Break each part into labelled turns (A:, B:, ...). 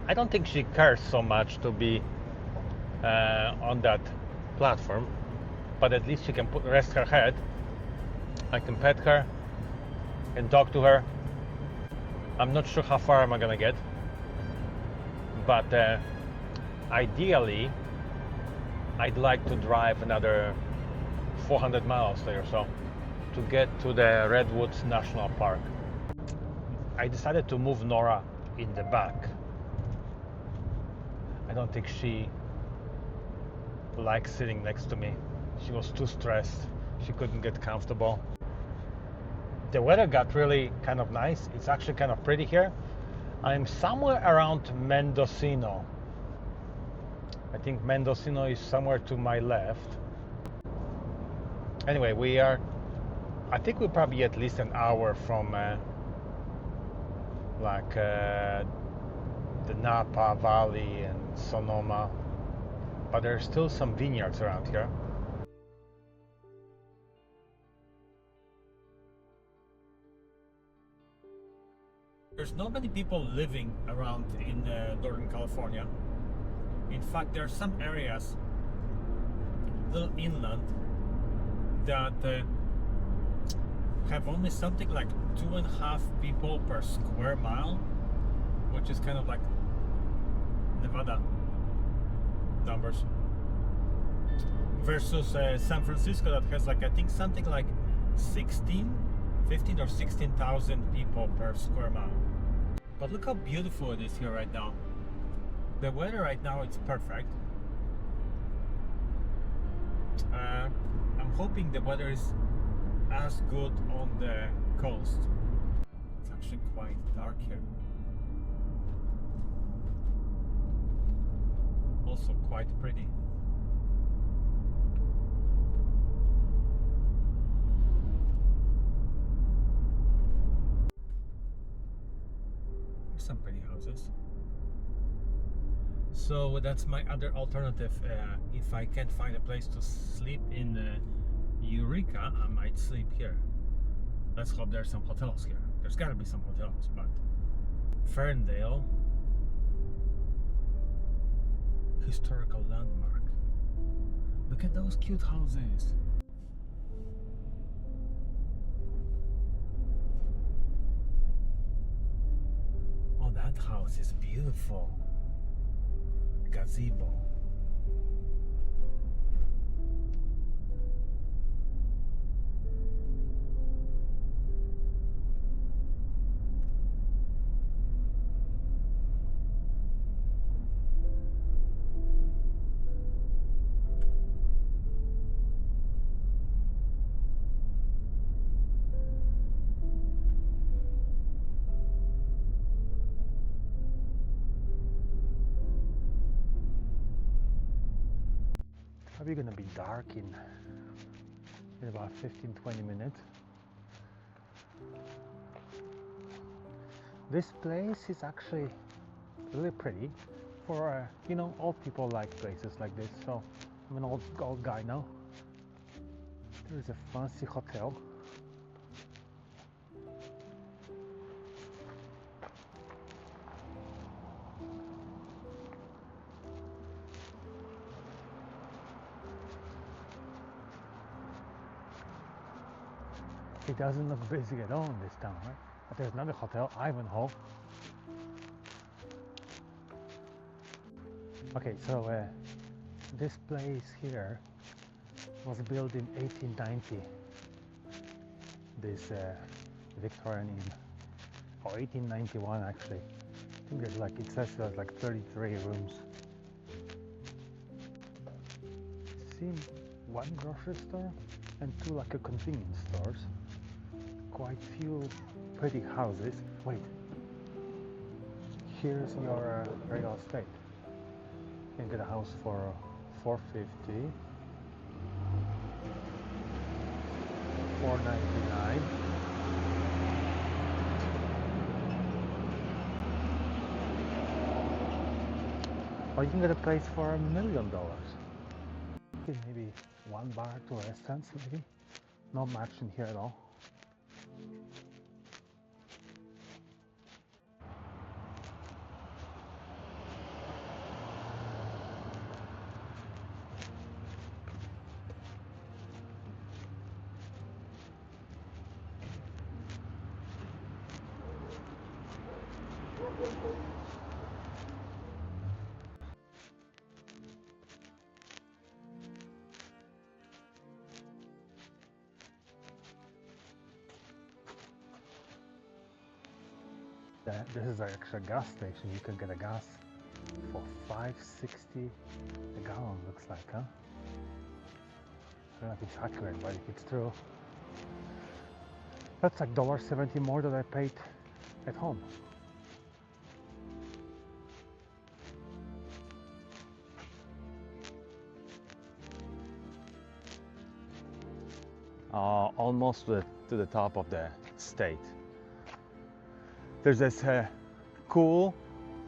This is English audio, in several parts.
A: I don't think she cares so much to be on that platform, but at least she can rest her head. I can pet her and talk to her. I'm not sure how far am I gonna get, but ideally I'd like to drive another 400 miles there or so to get to the Redwoods National Park. I decided to move Nora in the back. I don't think she likes sitting next to me. She was too stressed. She couldn't get comfortable. The weather got really kind of nice. It's actually kind of pretty here. I'm somewhere around Mendocino. I think Mendocino is somewhere to my left. Anyway, I think we're probably at least an hour from the Napa Valley and Sonoma, but there's still some vineyards around here. There's not many people living around in Northern California. In fact, there are some areas, little inland, that have only something like 2.5 people per square mile, which is kind of like Nevada numbers, versus San Francisco that has like I think something like 15 or 16,000 people per square mile. But look how beautiful it is here right now. The weather right now it's perfect. I'm hoping the weather is as good on the coast. It's actually quite dark here. Also quite pretty. There's some pretty houses. So that's my other alternative. If I can't find a place to sleep in Eureka, I might sleep here. Let's hope there's some hotels here. There's gotta be some hotels, but Ferndale, historical landmark. Look at those cute houses. Oh, that house is beautiful. Gazebo. Probably gonna be dark in about 15-20 minutes. This place is actually really pretty for old people like places like this. So I'm an old guy now. There's a fancy hotel. It doesn't look busy at all in this town, right? But there's another hotel, Ivanhoe. Okay, so this place here was built in 1890. This Victorian inn, or 1891 actually. I think there's it says there's like 33 rooms. See, one grocery store and two a convenience stores. Quite few pretty houses. Wait, here's your real estate. You can get a house for $450, $499. Or you can get a place for $1 million. Maybe one bar, two restaurants, maybe. Not much in here at all. this is actually a gas station. You can get a gas for $5.60 a gallon, looks like, huh? I don't know if it's accurate, but if it's true, that's like $1.70 more than I paid at home. Almost to the top of the state. There's this cool,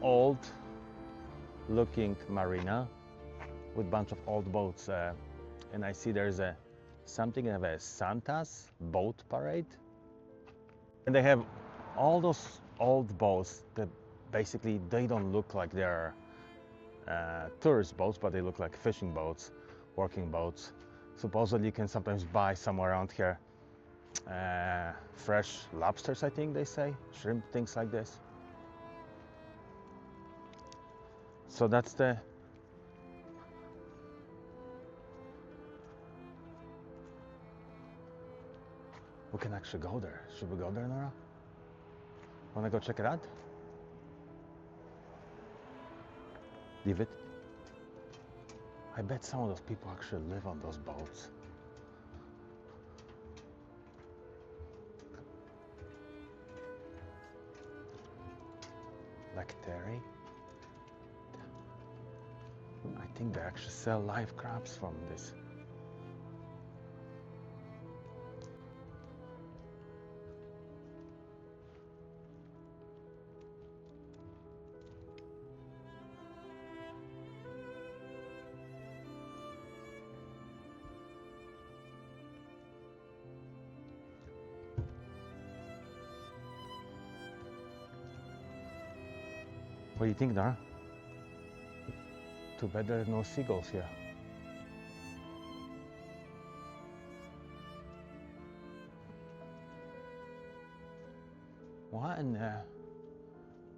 A: old looking marina with a bunch of old boats, and I see there's something of a Santa's boat parade, and they have all those old boats that basically they don't look like they're tourist boats, but they look like fishing boats, working boats. Supposedly you can sometimes buy somewhere around here fresh lobsters, I think they say, shrimp, things like this. So that's the we can actually go there. Should we go there, Nora? Wanna go check it out? Leave it. I bet some of those people actually live on those boats. Like Terry. I think they actually sell live crabs from this. What do you think, Dara? Too bad there's no seagulls here. Well, and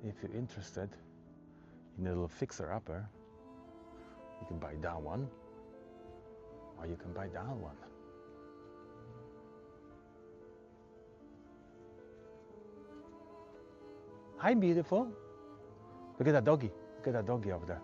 A: if you're interested in a little fixer-upper, you can buy that one, or you can buy that one. Hi, beautiful. Look at that doggy. Look at that doggy over there.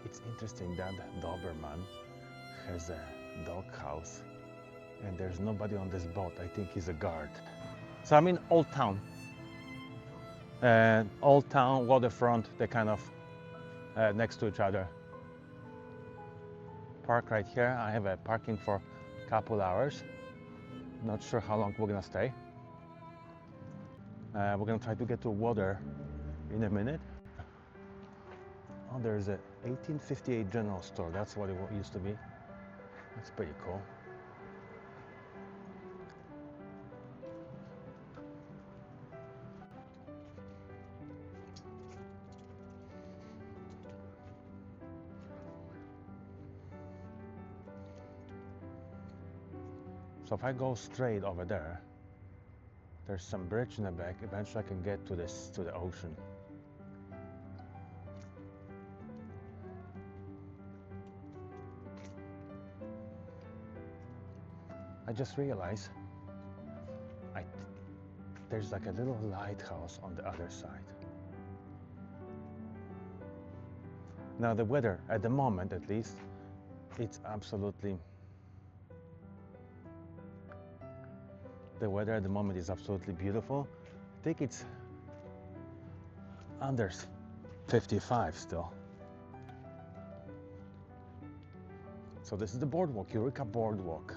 A: It's interesting that Doberman has a dog house and there's nobody on this boat. I think he's a guard. So I'm in Old Town. Old Town, waterfront, they're kind of next to each other. Park right here. I have a parking for a couple hours. Not sure how long we're gonna stay. We're gonna try to get to water in a minute. Oh, there's a 1858 general store. That's what it used to be. That's pretty cool. So if I go straight over there, there's some bridge in the back. Eventually I can get to the ocean. I just realized there's like a little lighthouse on the other side. Now the weather, at the moment at least, it's absolutely... The weather at the moment is absolutely beautiful. I think it's under 55 still. So this is the boardwalk, Eureka Boardwalk.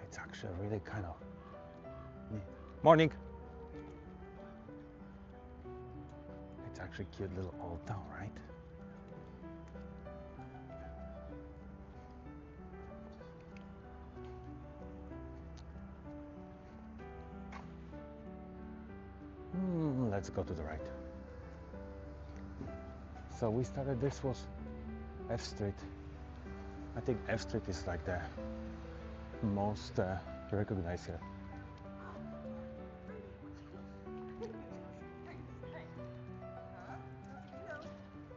B: It's actually really kind of neat. Morning. It's actually cute little old town, right? Let's go to the right. So we started, this was F Street. I think F Street is like the most recognized here.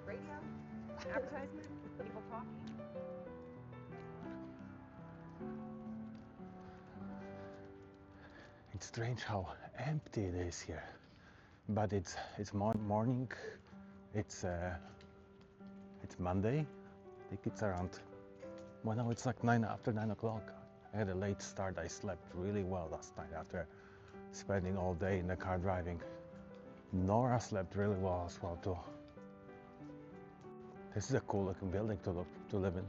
C: Radio, advertisement, people talking.
B: It's strange how empty it is here, but it's morning. It's Monday. I think it's around. Well, now it's like after 9 o'clock. I had a late start. I slept really well last night after spending all day in the car driving. Nora slept really well as well too. This is a cool looking building to live in.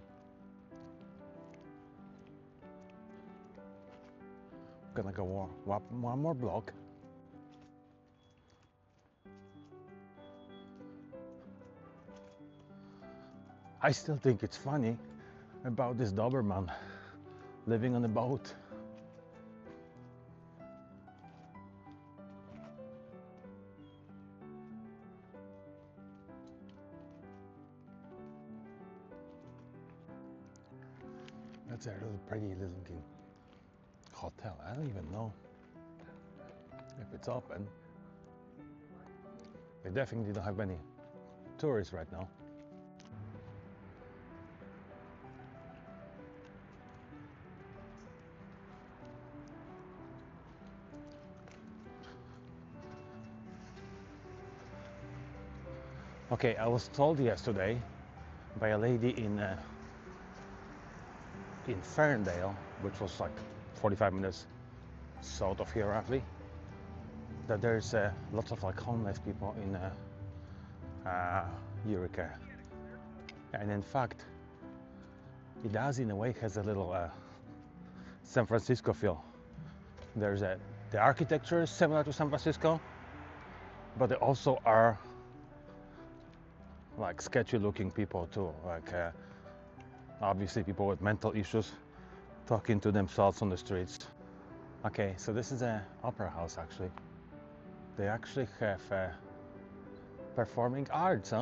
B: Gonna go one more block. I still think it's funny about this Doberman living on a boat. That's a really pretty looking hotel. I don't even know if it's open. They definitely don't have many tourists right now. Okay, I was told yesterday by a lady in Ferndale, which was like 45 minutes south of here roughly, that there's lots of like homeless people in Eureka, and in fact it does in a way has a little San Francisco feel. There's the architecture is similar to San Francisco, but there also are like sketchy looking people too, like obviously people with mental issues talking to themselves on the streets. Okay, so this is an opera house actually. They actually have performing arts,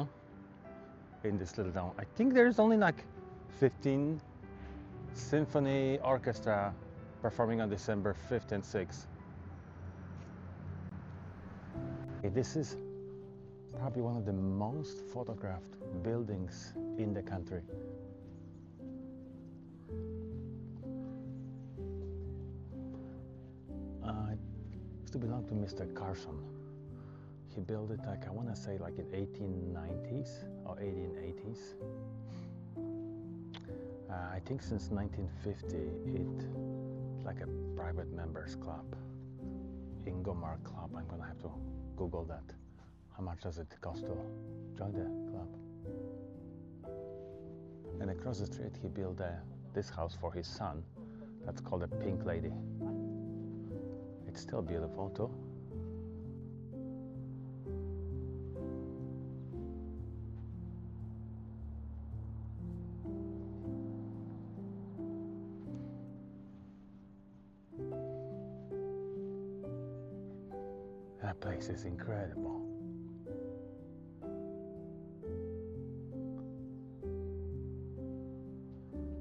B: in this little town. I think there's only like 15 symphony orchestra performing on December 5th and 6th. Okay, this is probably one of the most photographed buildings in the country. It used to belong to Mr. Carson. He built it like, I want to say like in 1890s or 1880s. I think since 1950 it's like a private members club. Ingomar Club. I'm gonna have to Google that. How much does it cost to join the club? And across the street he built this house for his son. That's called a Pink Lady. It's still beautiful too. That place is incredible.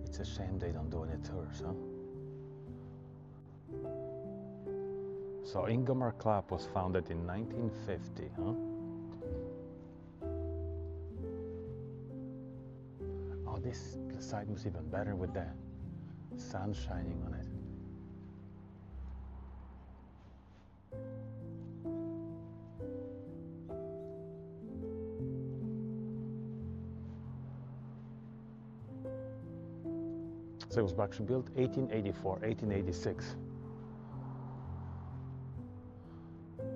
B: It's a shame they don't do any tours, huh? So Ingomar Club was founded in 1950, huh? Oh, this side was even better with the sun shining on it. So it was actually built 1884, 1886.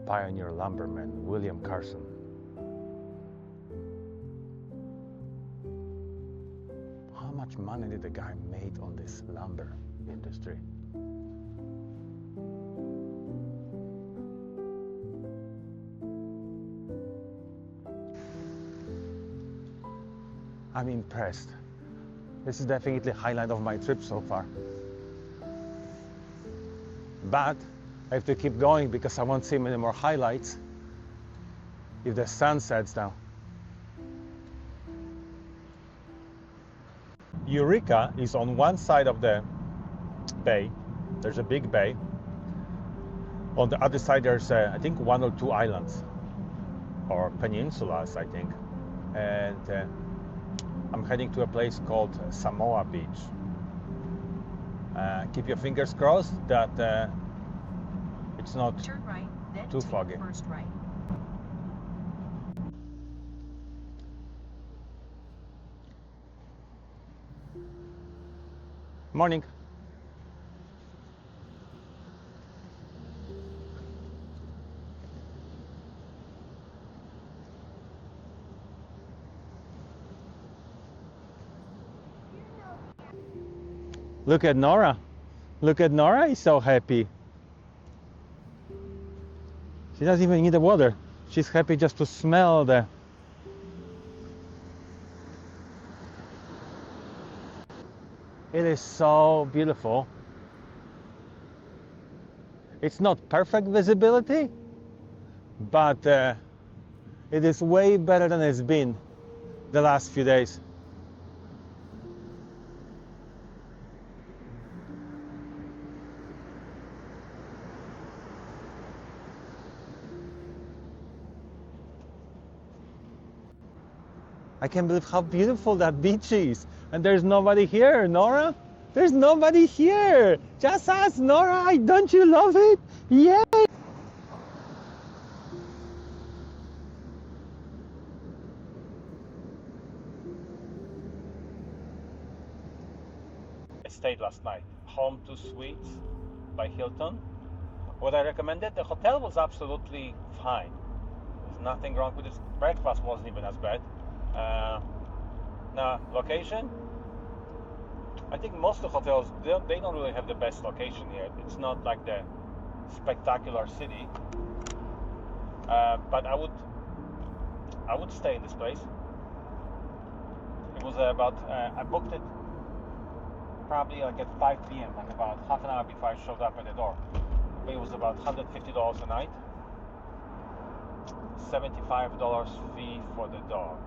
B: Pioneer lumberman William Carson. How much money did the guy made on this lumber industry? I'm impressed. This is definitely the highlight of my trip so far. But I have to keep going because I won't see many more highlights if the sun sets down. Eureka is on one side of the bay. There's a big bay. On the other side there's I think 1 or 2 islands or peninsulas, I think. And I'm heading to a place called Samoa Beach. Keep your fingers crossed that it's not
C: Turn right, then
B: too
C: take
B: foggy.
C: first right.
B: Morning. Look at Nora. Look at Nora, is so happy. She doesn't even need the water. She's happy just to smell the... It is so beautiful. It's not perfect visibility, but it is way better than it's been the last few days. I can't believe how beautiful that beach is. And there's nobody here, Nora. There's nobody here. Just us, Nora. Don't you love it? Yay! I stayed last night. Home to Suites by Hilton. Would I recommend it? The hotel was absolutely fine. There's nothing wrong with it. Breakfast wasn't even as bad. Now, location? I think most of the hotels, they don't really have the best location here. It's not like the spectacular city. But I would stay in this place. It was about, I booked it probably like at 5 p.m., like about half an hour before I showed up at the door. It was about $150 a night, $75 fee for the dog.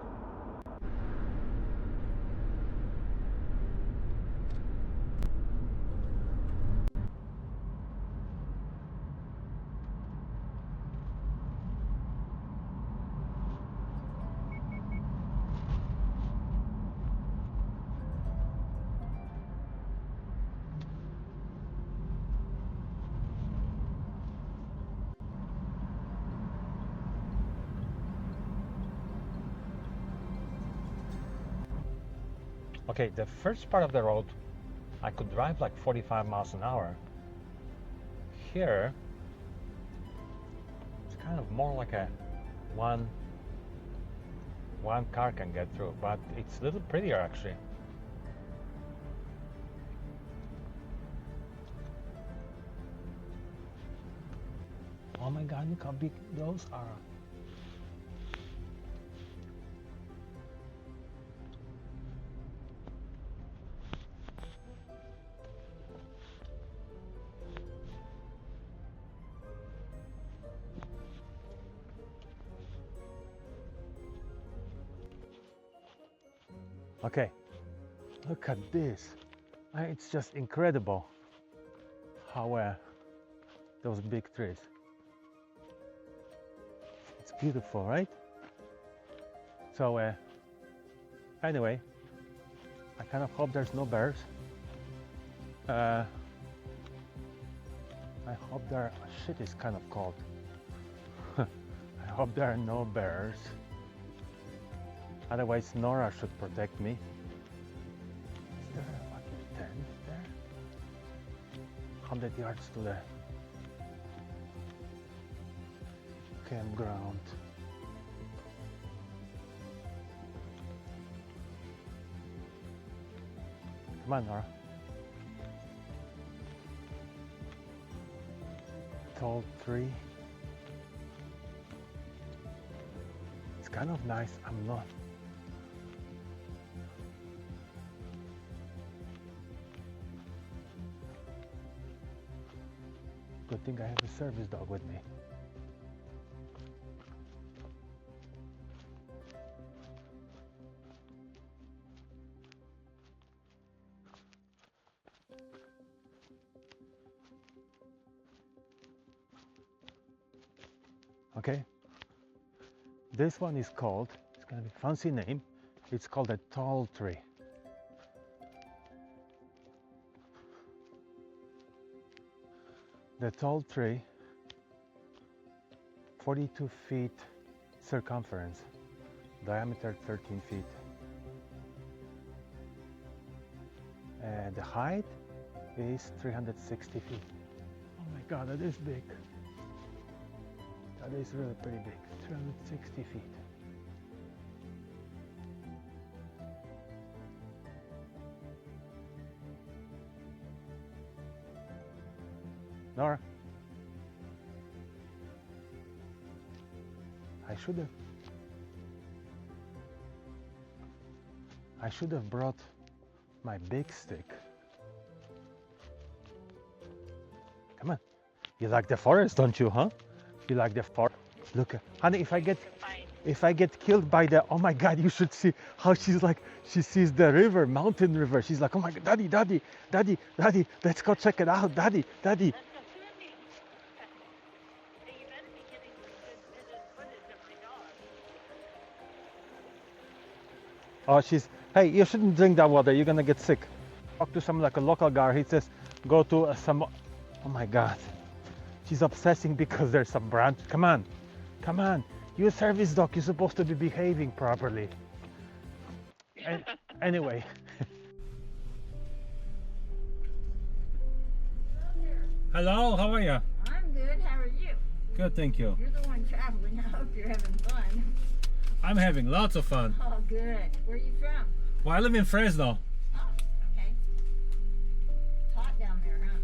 B: Okay, the first part of the road, I could drive like 45 miles an hour. Here, it's kind of more like a one car can get through, but it's a little prettier actually. Oh my God, look how big those are. Okay, look at this. It's just incredible how those big trees. It's beautiful, right? So anyway, I kind of hope there's no bears. I hope there, shit is kind of cold. I hope there are no bears. Otherwise, Nora should protect me. Is there a fucking tent there? 100 yards to the campground. Come on, Nora. tall tree. It's kind of nice. I'm not. Good thing I have a service dog with me. Okay, this one is called, it's gonna be a fancy name, it's called a tall tree. The tall tree, 42 feet circumference, diameter 13 feet. And the height is 360 feet. Oh my God, that is big. That is really pretty big, 360 feet. Nora, I should have brought my big stick. Come on, you like the forest, don't you, huh? You like the forest? Look, honey, if I get killed by the, oh my God, you should see how she's like, she sees the river, mountain river. She's like, oh my God, daddy, let's go check it out, daddy. Oh, hey, you shouldn't drink that water, you're gonna get sick. Talk to some like a local guy, he says, go to some, oh my God. She's obsessing because there's some branch. Come on. You're a service dog, you're supposed to be behaving properly. Anyway. Hello, how are you?
D: I'm good, how are you?
B: Good, thank you.
D: You're the one traveling, I hope you're having fun.
B: I'm having lots of fun.
D: Oh, good. Where are you from?
B: Well, I live in Fresno.
D: Oh, okay. It's hot down there, huh?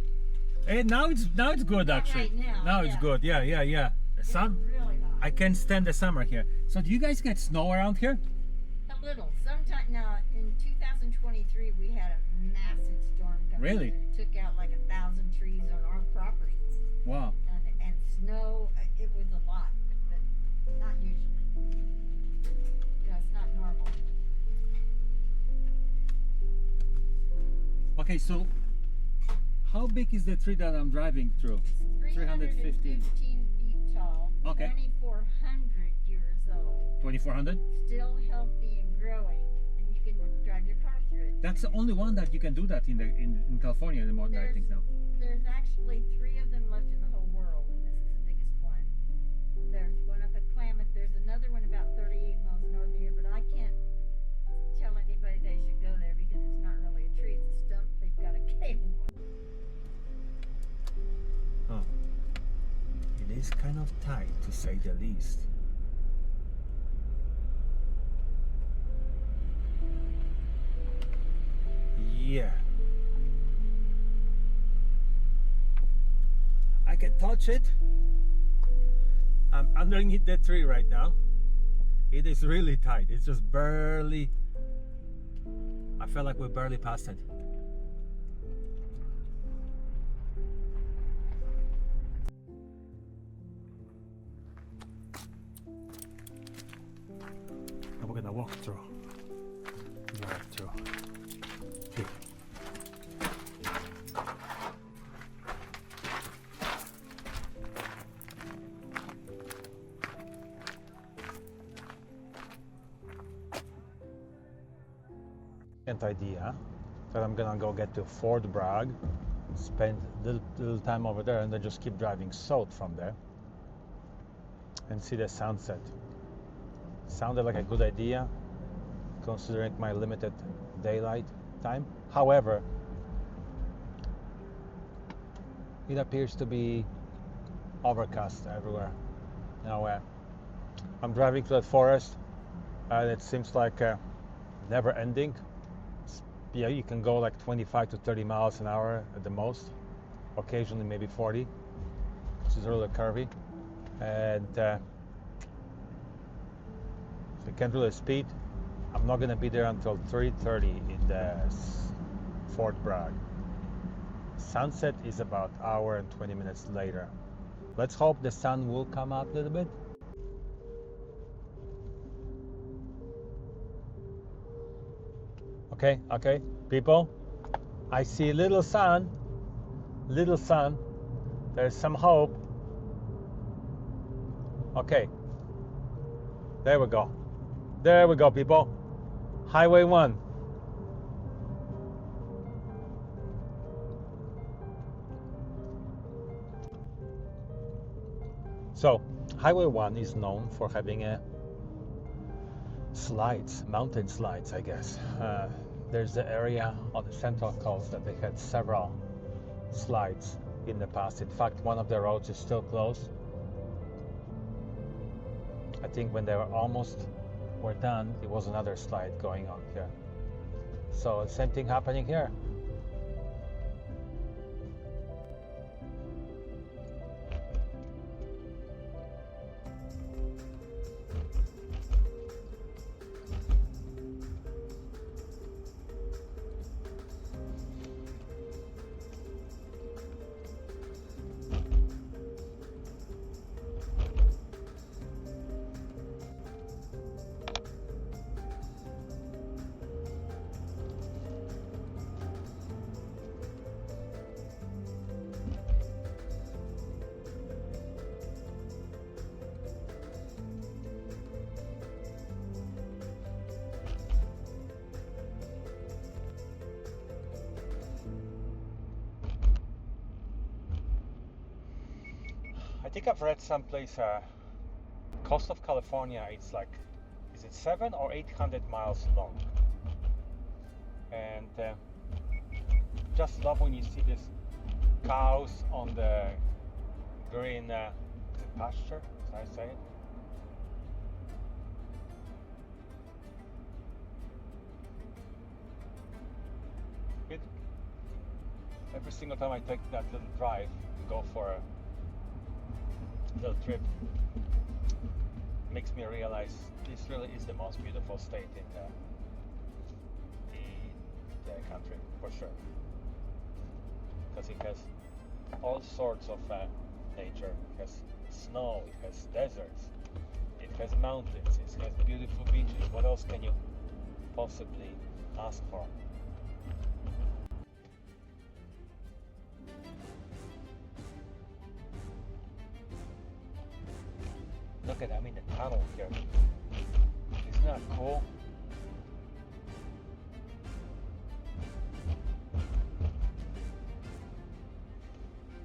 B: Hey, now it's good actually.
D: Right now,
B: It's
D: yeah.
B: good. Yeah. The
D: It's
B: sun.
D: really hot.
B: I can't stand the summer here. So do you guys get snow around here?
D: A little. Sometime now, in 2023, we had a massive storm come
B: Really?
D: through. It took out like 1,000 trees on our property.
B: Wow.
D: And snow, it was a lot, but not usually. It's not normal.
B: Okay, so how big is the tree that I'm driving through?
D: It's 315 feet tall,
B: Okay.
D: 2,400 years old,
B: 2400?
D: still healthy and growing, and you can drive your car through it.
B: That's the only one that you can do that in California anymore, I think now.
D: There's actually 3 of them left in the whole world, and this is the biggest one. There's one up at Klamath. There's another one about 38 miles north of here, but I can't tell anybody they should go there because it's not really a tree, it's a stump. They've got a cable one.
B: Huh. It is kind of tight, to say the least. Yeah. I can touch it. I'm underneath the tree right now. It is really tight. It's just barely. I feel like we're barely past it. Now we're gonna walk through. Drive through. Here. Idea that I'm gonna go get to Fort Bragg, spend little time over there, and then just keep driving south from there and see the sunset. Sounded like a good idea considering my limited daylight time. However, it appears to be overcast everywhere. Now I'm driving through that forest and it seems like never ending. Yeah, you can go like 25 to 30 miles an hour at the most, occasionally maybe 40, which is really curvy, and I can't really speed. I'm not gonna be there until 3:30 in the Fort Bragg. Sunset is about hour and 20 minutes later. Let's hope the sun will come out a little bit. Okay, people, I see little sun, there's some hope. Okay, there we go, people. Highway 1. So, Highway 1 is known for having mountain slides, I guess. There's the area on the Central Coast that they had several slides in the past. In fact, one of the roads is still closed. I think when they were done, it was another slide going on here. So same thing happening here. I think I've read someplace, coast of California, it's like, is it 700 or 800 miles long? And just love when you see these cows on the green pasture, as I say it. Every single time I take that little drive, go for a little trip, makes me realize this really is the most beautiful state in the country, for sure, because it has all sorts of nature. It has snow, it has deserts, it has mountains, it has beautiful beaches. What else can you possibly ask for? Look at, I'm in the tunnel here. Isn't that cool?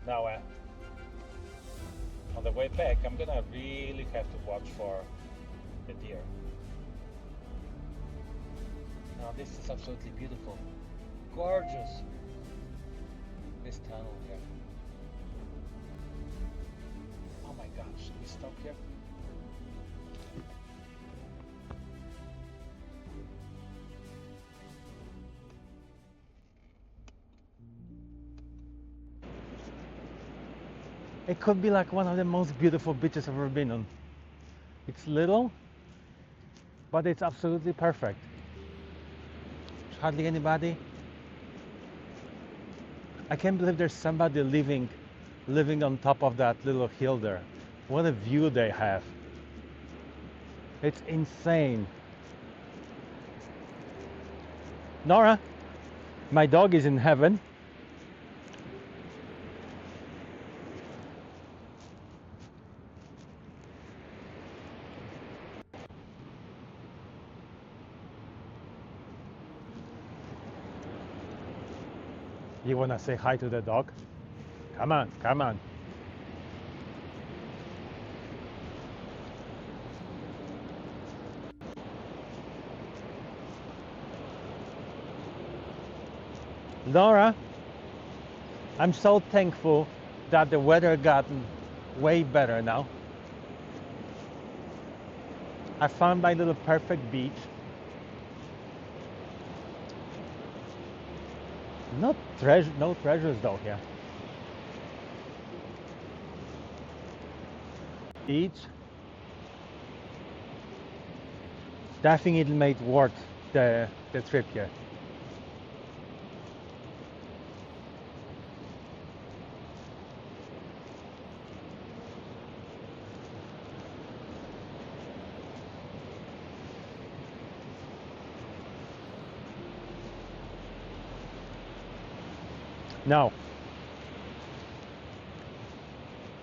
B: Now, on the way back, I'm gonna really have to watch for the deer. Now, this is absolutely beautiful. Gorgeous. This tunnel here. Oh my gosh, should we stop here? It could be like one of the most beautiful beaches I've ever been on. It's little, but it's absolutely perfect. Hardly anybody. I can't believe there's somebody living on top of that little hill there. What a view they have. It's insane. Nora, my dog is in heaven. You wanna say hi to the dog? Come on, come on. Laura, I'm so thankful that the weather gotten way better now. I found my little perfect beach. No treasures though here. each. Definitely made worth the trip here. Now,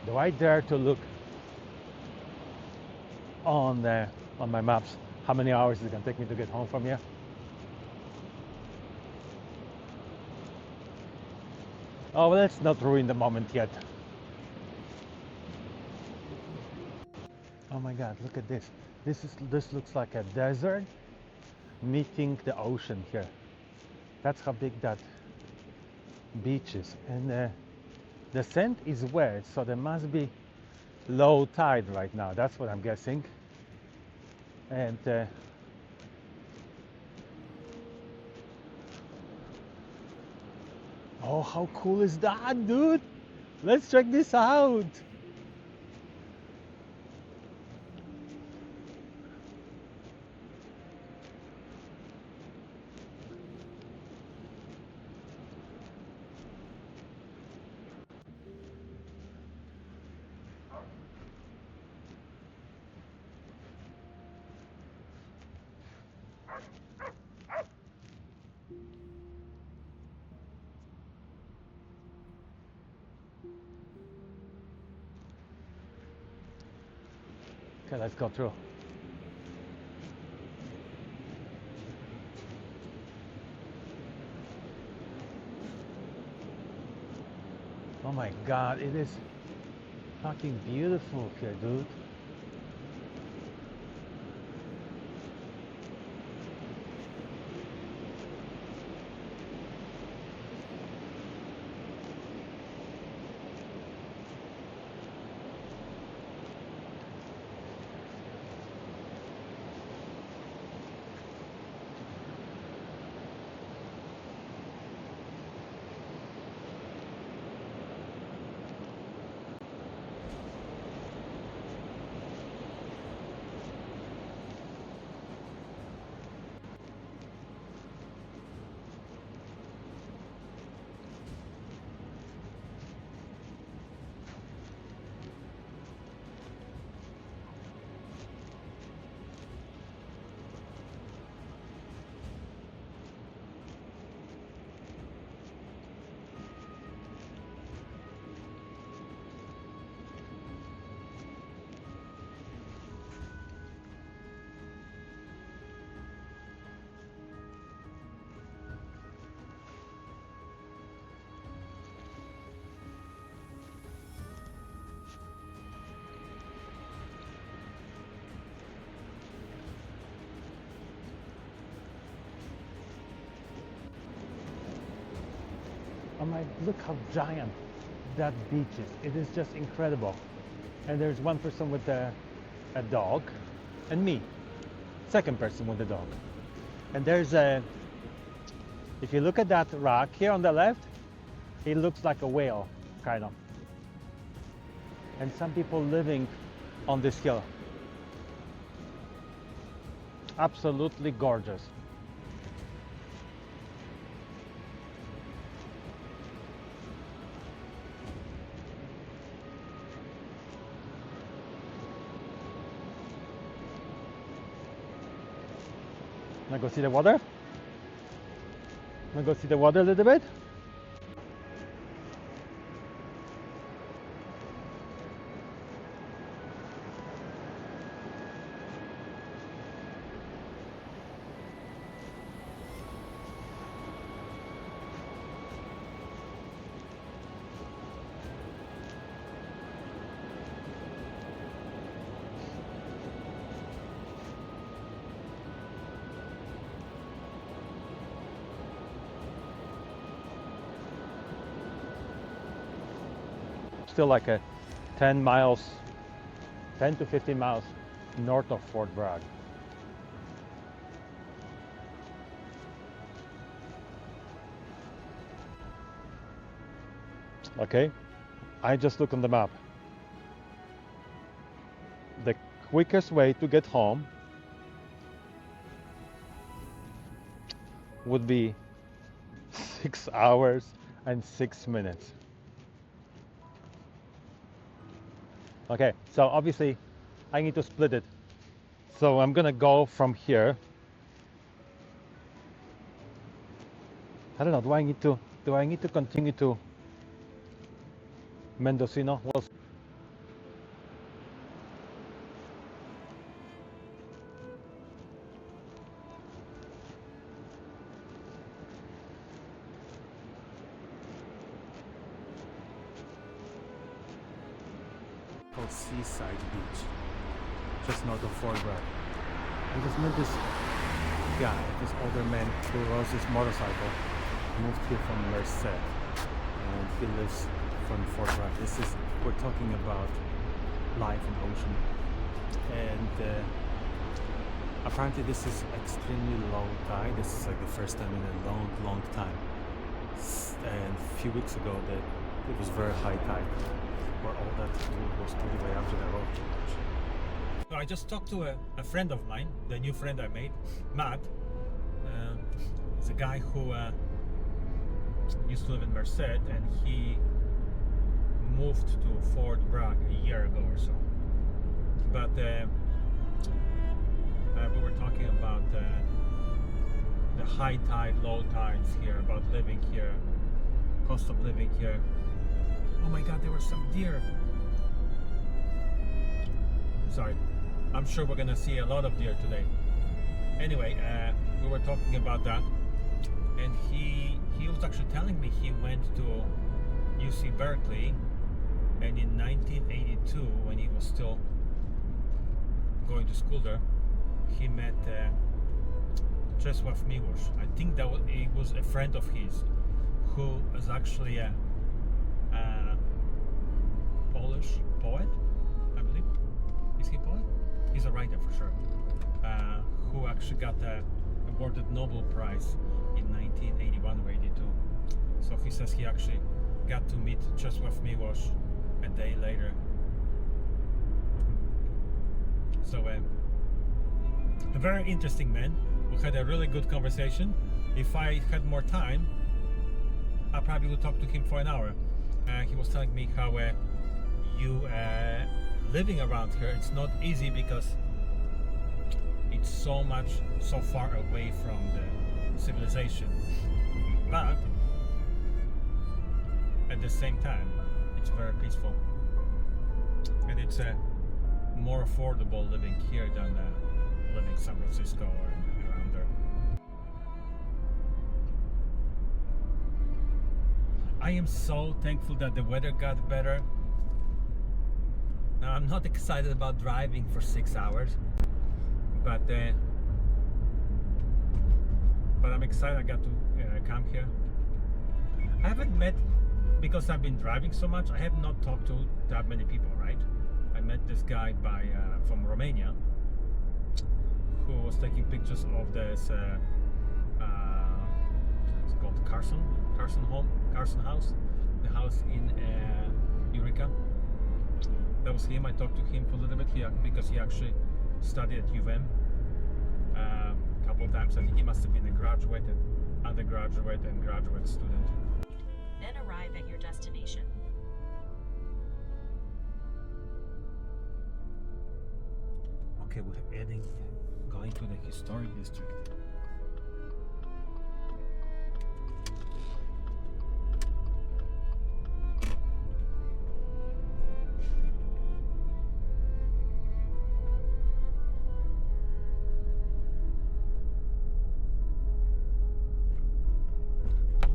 B: do I dare to look on my maps how many hours is it gonna take me to get home from here? Oh, well, let's not ruin the moment yet. Oh my God, look at this. This looks like a desert meeting the ocean here. That's how big that beach is. And the sand is wet, so there must be low tide right now. That's what I'm guessing. And oh, how cool is that, dude? Let's check this out. Okay, let's go through. Oh my God, it is fucking beautiful here, dude. Oh my, look how giant that beach is. It is just incredible. And there's one person with a dog, and me, second person with the dog. And there's if you look at that rock here on the left, it looks like a whale, kind of. And some people living on this hill. Absolutely gorgeous. Wanna go see the water? Wanna go see the water a little bit? Still like a 10 to 15 miles north of Fort Bragg. Okay, I just looked on the map. quickest way to get home would be 6 hours and 6 minutes. Okay, so obviously I need to split it. So I'm gonna go from here. I don't know, do I need to continue to Mendocino? Well,
E: called Seaside Beach, just north of Fort Bragg. I just met this guy, this older man who rode his motorcycle, moved here from Merced, and he lives from Fort Bragg. We're talking about life in ocean, and apparently this is extremely low tide. This is like the first time in a long time. And a few weeks ago it was very high tide, where all that wood was put away after the road.
A: So I just talked to a friend of mine, the new friend I made, Matt. He's a guy who used to live in Merced, and he moved to Fort Bragg a year ago or so. But we were talking about the high tide, low tides here, about living here, cost of living here. Oh my God, there were some deer. Sorry, I'm sure we're gonna see a lot of deer today. Anyway, we were talking about that, and he was actually telling me he went to UC Berkeley, and in 1982, when he was still going to school there, he met Czesław Miłosz. I think he was a friend of his who is actually a Polish poet, I believe. Is he a poet? He's a writer for sure. Who actually got awarded Nobel Prize in 1981 or 82. So he says he actually got to meet Czesław Miłosz a day later. So a very interesting man. We had a really good conversation. If I had more time, I probably would talk to him for an hour. He was telling me how living around here, it's not easy because it's so far away from the civilization. But at the same time, it's very peaceful, and it's more affordable living here than living in San Francisco or around there. I am so thankful that the weather got better. Now, I'm not excited about driving for 6 hours, but I'm excited I got to come here. I haven't met, because I've been driving so much, I have not talked to that many people, right? I met this guy from Romania who was taking pictures of this it's called Carson House, the house in Eureka. That was him. I talked to him for a little bit here because he actually studied at UVM a couple of times. I think he must have been a graduate, undergraduate, and graduate student.
F: Then arrive at your destination.
A: Okay, we're going to the historic district.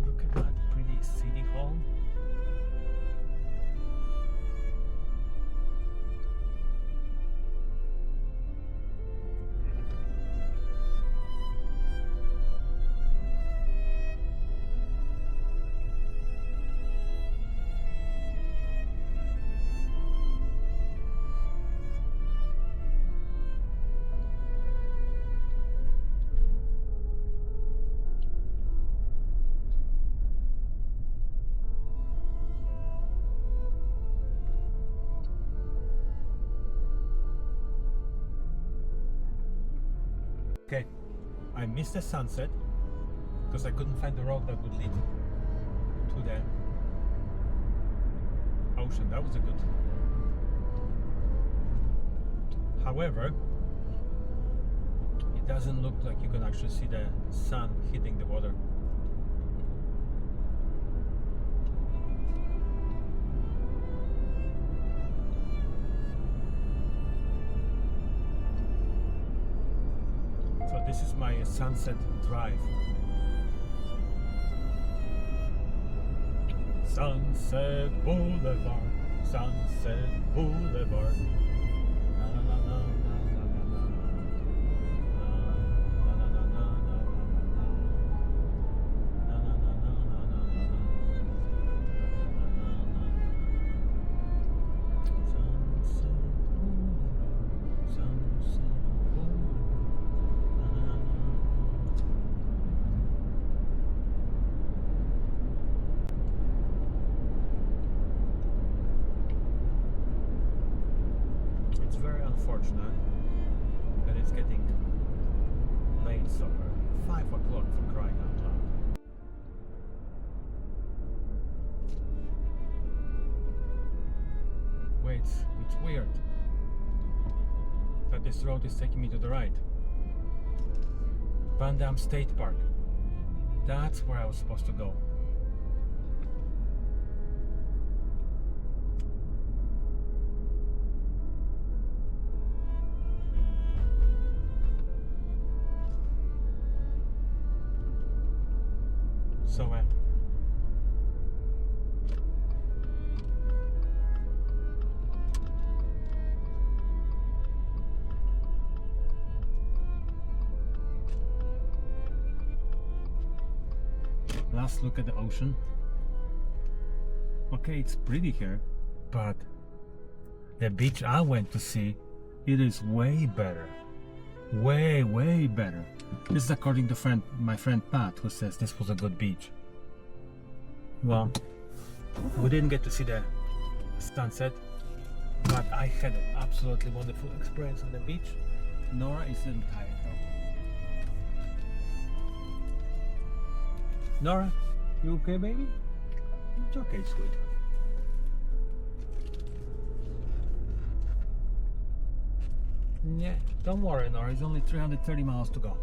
A: Look at that pretty city hall.
E: Okay, I missed the sunset because I couldn't find the road that would lead to the ocean. That was a good. However, it doesn't look like you can actually see the sun hitting the water. So this is my sunset drive. Sunset Boulevard, Sunset Boulevard. Na, na, na, na, na, na, na, na, na, na, na, na, na, na, na, na, na, Sunset Boulevard, Sunset Boulevard. It's very unfortunate that it's getting late so early. 5 o'clock for crying out loud. Wait, it's weird that this road is taking me to the right. Van Damme State Park. That's where I was supposed to go. So, last look at the ocean. Okay, it's pretty here, but the beach I went to see, it is way better. Way better. This is according to my friend Pat, who says this was a good beach. Well, we didn't get to see the sunset, but I had an absolutely wonderful experience on the beach. Nora isn't tired though. Nora, you okay, baby? It's okay, sweet. Yeah, don't worry, Nora. It's only 330 miles to go.